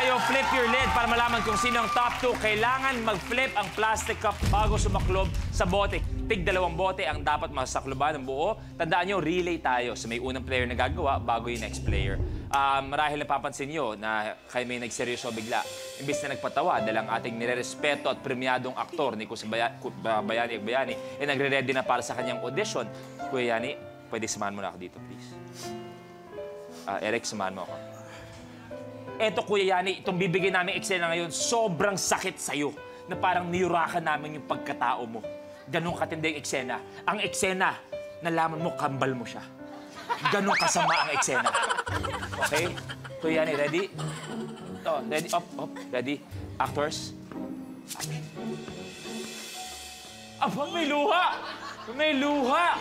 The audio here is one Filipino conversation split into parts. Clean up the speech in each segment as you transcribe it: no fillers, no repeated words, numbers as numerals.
tayo, flip your lid para malaman kung sino ang top 2. Kailangan mag-flip ang plastic cup bago sumaklob sa bote. Tig 2 bote ang dapat masakloban ng buo. Tandaan nyo, relay tayo. So may unang player na gagawa bago yung next player. Marahil napapansin nyo na kayo may nagseryoso bigla. Imbis na nagpatawa dahil ang ating nirerespeto at premiadong aktor ni Kuya Bayani Agbayani nagre-ready na para sa kanyang audition. Kuya Yani, pwede samahan mo na ako dito, please. Eric, samahan mo ako. Eto, Kuya Yani, itong bibigyan namin eksena ngayon, sobrang sakit sa'yo na parang niyurakan namin yung pagkatao mo. Ganun katindi yung eksena. Ang eksena, nalaman mo, kambal mo siya. Ganun kasama ang eksena. Okay? Kuya Yani, ready? Oh, ready? Up. Ready? Actors? Aba, may luha! May luha!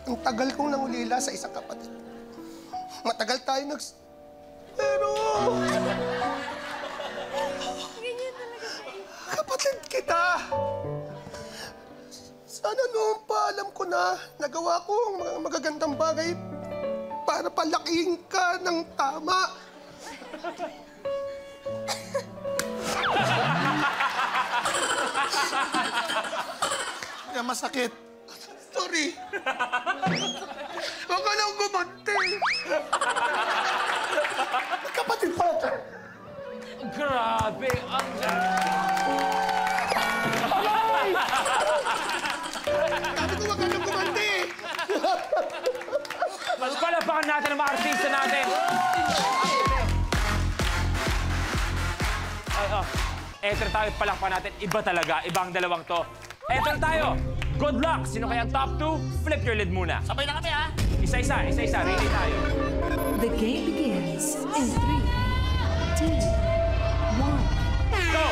Ang tagal kong nangulila sa isang kapatid. Matagal tayo Pero... kapatid kita! Sana noon pa alam ko na nagawa ko ang mga magagandang bagay para palakihin ka ng tama. Kaya masakit. Sorry. Huwag ka lang gumanti. Kapatid pala ka. Grabe! Ang... Sabi ko, huwag ka lang gumanti. Mas palapakan natin ang mga artista natin. Eto na tayo, palakpan natin. Iba talaga. Ibang dalawang to. Eto na tayo. Good luck! Sino kaya ang top 2? Flip your lid muna. Sabay na kami, ha? Isa-isa. Ready tayo. The game begins in 3, 2, 1. Go!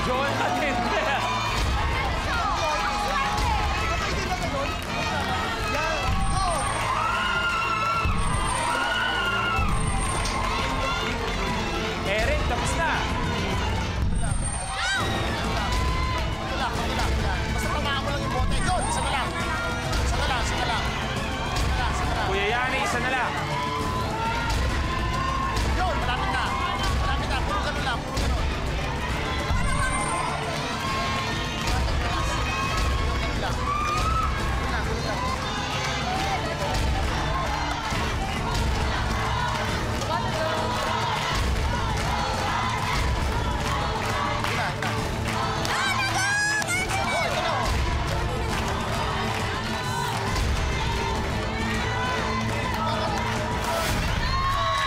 Joel natin. Eric, tapos na. Basta tamaan mo lang yung bote. Yun, isa na lang. Kuya Yani, isa na lang. Yun, malapit na. Puro ganun lang.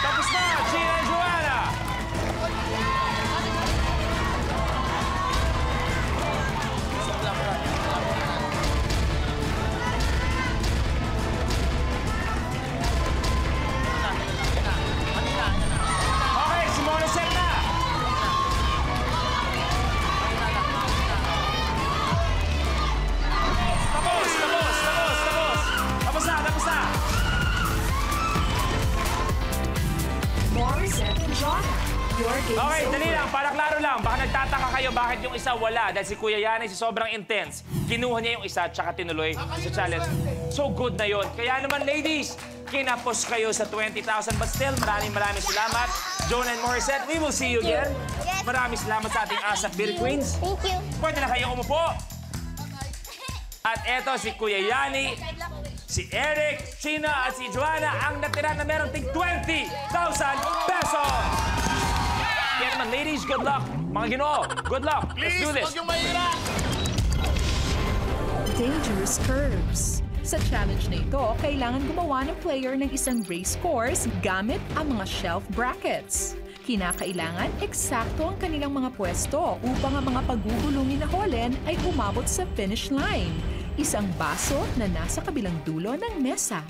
Tapos na, Gina and Joanna. Okay, Simone set na. Tapos na. Morissette and John, your game Okay, is dali over. lang. Para klaro lang. Baka nagtataka kayo bakit yung isa wala. Dahil si Kuya Yani, si sobrang intense. Kinuha niya yung isa, tsaka tinuloy sa challenge. So good na yon. Kaya naman, ladies, kinapos kayo sa 20,000. But still, maraming salamat. Joan and Morissette, we will see you again. Yes. Maraming salamat sa ating ASAP Beer Queens. Thank you. Pwede na kayo umupo. At eto si Kuya Yani, si Eric, Sheena at si Joanna ang natira na meron tig 20,000 pesos. Kaya naman, ladies, good luck. Mga Ginoo, good luck. Let's do this. Huwag yung mahirap. Dangerous curves. Sa challenge na ito, kailangan gumawa ng player ng isang race course gamit ang mga shelf brackets. Kinakailangan eksakto ang kanilang mga pwesto upang ang mga pagugulungin na holen ay umabot sa finish line. Isang baso na nasa kabilang dulo ng mesa.